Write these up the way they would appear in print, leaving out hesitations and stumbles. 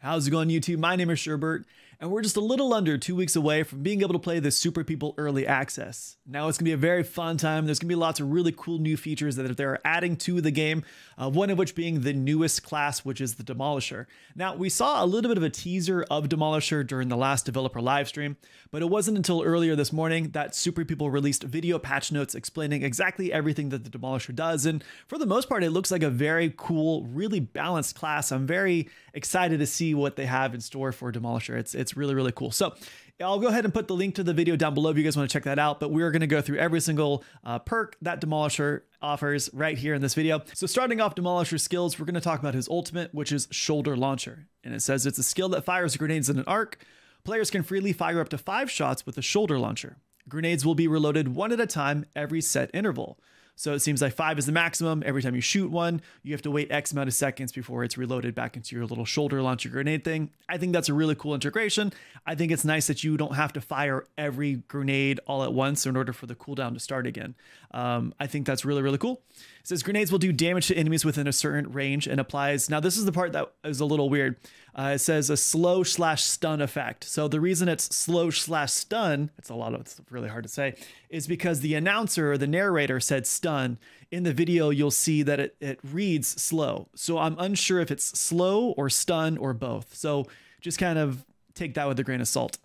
How's it going, YouTube? My name is Sherbert, and we're just a little under 2 weeks away from being able to play the Super People Early Access. Now it's going to be a very fun time. There's going to be lots of really cool new features that they're adding to the game, one of which being the newest class, which is the Demolisher. Now, we saw a little bit of a teaser of Demolisher during the last developer live stream, but it wasn't until earlier this morning that Super People released video patch notes explaining exactly everything that the Demolisher does, and for the most part, it looks like a very cool, really balanced class. I'm very excited to see what they have in store for Demolisher. It's really cool. So I'll go ahead and put the link to the video down below if you guys want to check that out, but we're going to go through every single perk that Demolisher offers right here in this video. So starting off Demolisher skills, we're going to talk about his ultimate, which is Shoulder Launcher. And it says it's a skill that fires grenades in an arc. Players can freely fire up to 5 shots with a Shoulder Launcher. Grenades will be reloaded one at a time every set interval. So it seems like 5 is the maximum. Every time you shoot one, you have to wait X amount of seconds before it's reloaded back into your little shoulder launcher grenade thing. I think that's a really cool integration. I think it's nice that you don't have to fire every grenade all at once in order for the cooldown to start again. I think that's really cool. It says grenades will do damage to enemies within a certain range and applies. Now this is the part that is a little weird. It says a slow/stun effect. So the reason it's slow/stun, it's really hard to say, is because the announcer or the narrator said stun. In the video, you'll see that it reads slow. So I'm unsure if it's slow or stun or both. So just kind of take that with a grain of salt.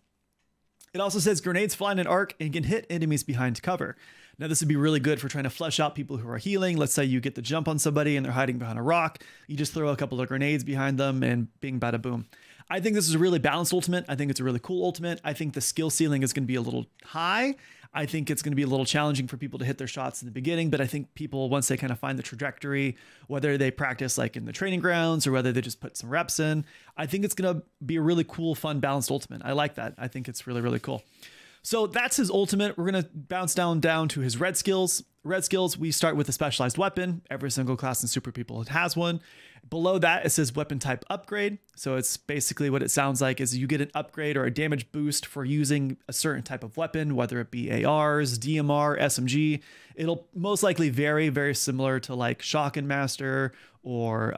It also says grenades fly in an arc and can hit enemies behind cover. Now this would be really good for trying to flush out people who are healing. Let's say you get the jump on somebody and they're hiding behind a rock. You just throw a couple of grenades behind them and bing, bada, boom. I think this is a really balanced ultimate. I think it's a really cool ultimate. I think the skill ceiling is going to be a little high. I think it's going to be a little challenging for people to hit their shots in the beginning, but I think people, once they kind of find the trajectory, whether they practice like in the training grounds or whether they just put some reps in, I think it's going to be a really cool, fun, balanced ultimate. I like that. I think it's really cool. So that's his ultimate. We're going to bounce down to his red skills. Red skills, we start with a specialized weapon. Every single class in Super People has one. Below that, it says weapon type upgrade. So it's basically what it sounds like is you get an upgrade or a damage boost for using a certain type of weapon, whether it be ARs, DMR, SMG. It'll most likely very similar to like Shotgun Master or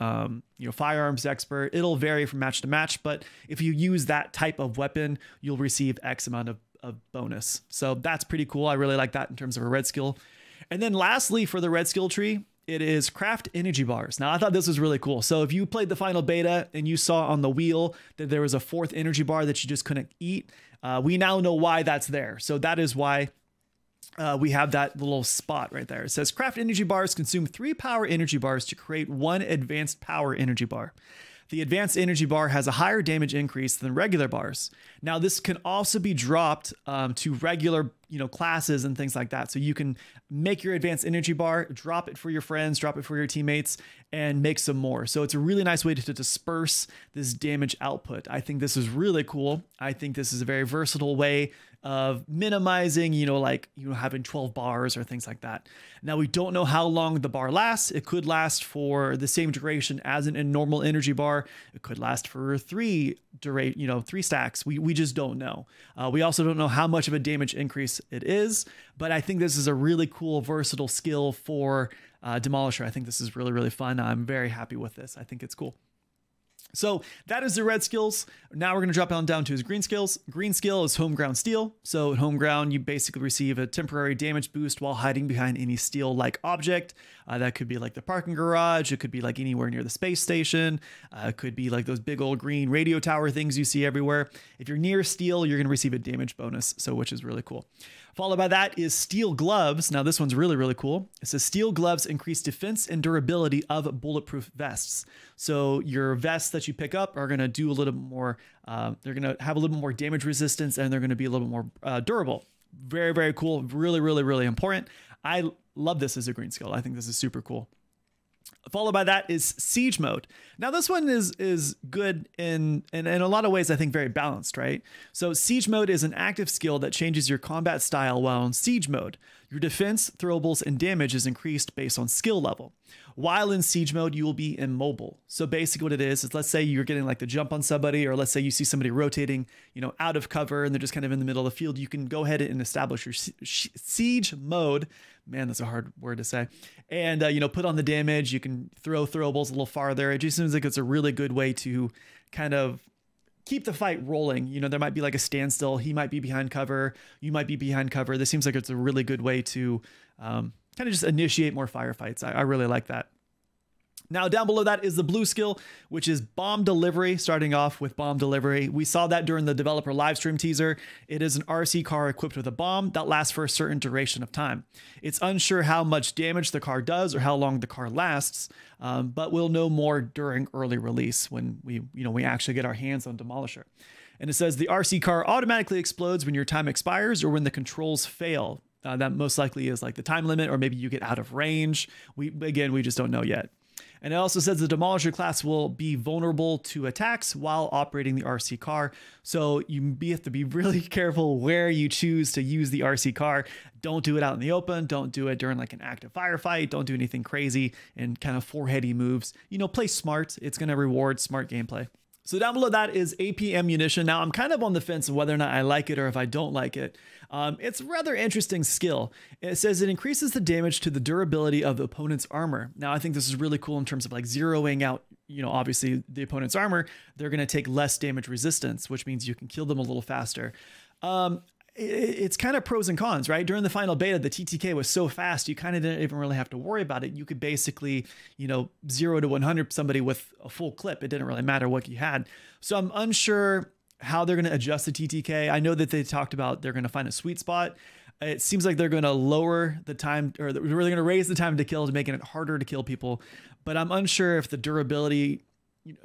Firearms Expert. It'll vary from match to match, but if you use that type of weapon, you'll receive X amount of bonus. So that's pretty cool. I really like that in terms of a red skill. And then lastly, for the red skill tree, it is craft energy bars. Now I thought this was really cool. So if you played the final beta and you saw on the wheel that there was a 4th energy bar that you just couldn't eat, we now know why that's there. So that is why we have that little spot right there. It says craft energy bars consume 3 power energy bars to create 1 advanced power energy bar. The advanced energy bar has a higher damage increase than regular bars. Now this can also be dropped to regular classes and things like that. So you can make your advanced energy bar, drop it for your friends, drop it for your teammates, and make some more. So it's a really nice way to disperse this damage output. I think this is really cool. I think this is a very versatile way of minimizing, having 12 bars or things like that. Now we don't know how long the bar lasts. It could last for the same duration as a normal energy bar. It could last for 3 stacks. We just don't know. We also don't know how much of a damage increase it is, but I think this is a really cool, versatile skill for Demolisher. I think this is really fun. I'm very happy with this. I think it's cool. So that is the red skills. Now we're going to drop down to his green skills. Green skill is home ground steel. So at home ground, you basically receive a temporary damage boost while hiding behind any steel-like object. That could be like the parking garage. It could be like anywhere near the space station. It could be like those big old green radio tower things you see everywhere. If you're near steel, you're going to receive a damage bonus, which is really cool. Followed by that is steel gloves. Now this one's really cool. It says steel gloves increase defense and durability of bulletproof vests. So your vests that you pick up are going to do a little bit more, they're going to have a little bit more damage resistance, and they're going to be a little bit more durable. Very cool. Really important. I love this as a green skill. I think this is super cool. Followed by that is siege mode. Now this one is good in a lot of ways, I think very balanced, right? So siege mode is an active skill that changes your combat style while in siege mode. Your defense, throwables, and damage is increased based on skill level. While in siege mode, you will be immobile. So basically what it is let's say you're getting like the jump on somebody, or let's say you see somebody rotating, out of cover and they're just kind of in the middle of the field. You can go ahead and establish your siege mode. Man, that's a hard word to say. And, put on the damage. You can throw throwables a little farther. It just seems like it's a really good way to kind of keep the fight rolling. There might be like a standstill. He might be behind cover. You might be behind cover. This seems like it's a really good way to kind of just initiate more firefights. I really like that. Now down below that is the blue skill, which is bomb delivery, starting off with bomb delivery. We saw that during the developer livestream teaser. It is an RC car equipped with a bomb that lasts for a certain duration of time. It's unsure how much damage the car does or how long the car lasts, but we'll know more during early release when we actually get our hands on Demolisher. And it says the RC car automatically explodes when your time expires or when the controls fail. That most likely is like the time limit, or maybe you get out of range. We just don't know yet. And it also says the Demolisher class will be vulnerable to attacks while operating the RC car. So you have to be really careful where you choose to use the RC car. Don't do it out in the open. Don't do it during like an active firefight. Don't do anything crazy and kind of foreheady moves. Play smart. It's going to reward smart gameplay. So down below that is AP ammunition. Now I'm kind of on the fence of whether or not I like it or if I don't like it. It's a rather interesting skill. It says it increases the damage to the durability of the opponent's armor. Now I think this is really cool in terms of like zeroing out, obviously the opponent's armor. They're going to take less damage resistance, which means you can kill them a little faster. It's kind of pros and cons, right? During the final beta, the TTK was so fast, you kind of didn't even really have to worry about it. You could basically, 0 to 100 somebody with a full clip. It didn't really matter what you had. So I'm unsure how they're going to adjust the TTK. I know that they talked about they're going to find a sweet spot. It seems like they're going to lower the time, or they're really going to raise the time to kill to making it harder to kill people. But I'm unsure if the durability,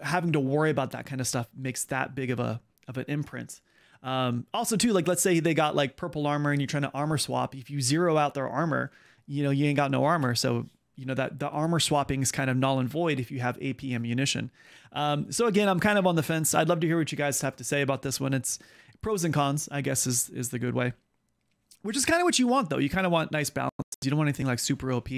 having to worry about that kind of stuff makes that big of an imprint. Also too, like let's say they got like purple armor and you're trying to armor swap. If you zero out their armor, you ain't got no armor. So, that the armor swapping is kind of null and void if you have AP ammunition. So again, I'm kind of on the fence. I'd love to hear what you guys have to say about this one. It's pros and cons, I guess is the good way, which is kind of what you want though. You kind of want nice balance. You don't want anything like super OP.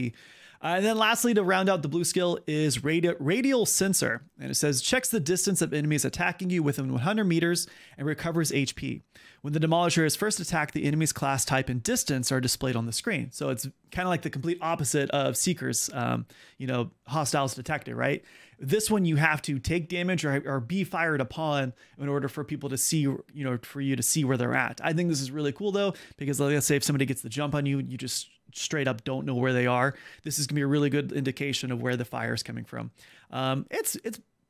And then lastly, to round out the blue skill is Radial Sensor. And it says, checks the distance of enemies attacking you within 100 meters and recovers HP. When the Demolisher is first attacked, the enemy's class type and distance are displayed on the screen. So it's kind of like the complete opposite of Seeker's, hostiles detected, right? This one, you have to take damage or be fired upon in order for people to see, for you to see where they're at. I think this is really cool though, because let's say if somebody gets the jump on you, you just straight up don't know where they are. This is gonna be a really good indication of where the fire is coming from. It's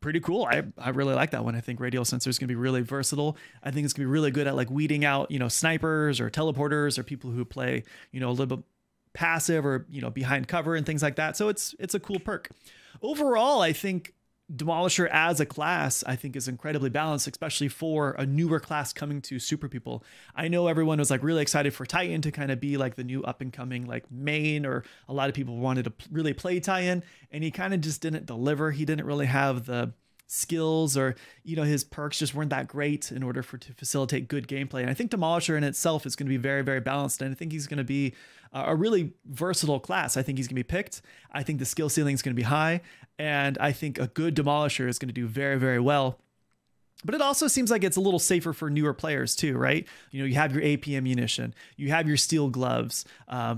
pretty cool. I really like that one. I think Radial Sensor is gonna be really versatile. I think it's gonna be really good at like weeding out, snipers or teleporters or people who play, a little bit passive or, behind cover and things like that. So it's a cool perk. Overall, I think Demolisher as a class, I think is incredibly balanced, especially for a newer class coming to super people. I know everyone was like really excited for Titan to kind of be like the new up and coming like main, or a lot of people wanted to really play Titan, and he kind of just didn't deliver. He didn't really have the skills, or his perks just weren't that great in order to facilitate good gameplay. And I think Demolisher in itself is going to be very, very balanced, and I think he's going to be a really versatile class. I think he's going to be picked. I think the skill ceiling is going to be high, and I think a good Demolisher is going to do very, very well. But it also seems like it's a little safer for newer players too, right? You have your AP ammunition, you have your steel gloves,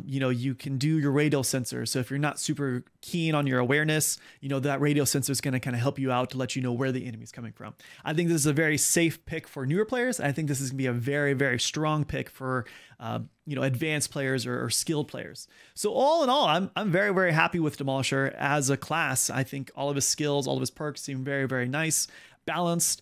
you can do your radial sensor. So if you're not super keen on your awareness, that radial sensor is going to kind of help you out to let you know where the enemy's coming from. I think this is a very safe pick for newer players. I think this is going to be a very, very strong pick for, advanced players or skilled players. So all in all, I'm very, very happy with Demolisher as a class. I think all of his skills, all of his perks seem very, very nice, balanced.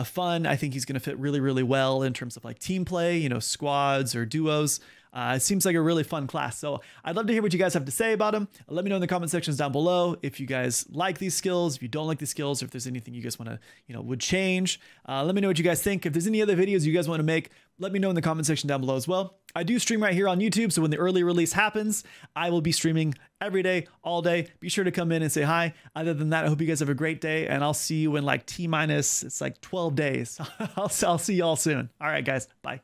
Fun. I think he's going to fit really, really well in terms of like team play, squads or duos. It seems like a really fun class. So I'd love to hear what you guys have to say about him. Let me know in the comment sections down below if you guys like these skills, if you don't like the skills, or if there's anything you guys want to, would change. Let me know what you guys think. If there's any other videos you guys want to make, let me know in the comment section down below as well. I do stream right here on YouTube, so when the early release happens, I will be streaming every day, all day. Be sure to come in and say hi. Other than that, I hope you guys have a great day, and I'll see you in like T-minus, it's like 12 days. I'll see y'all soon. All right, guys, bye.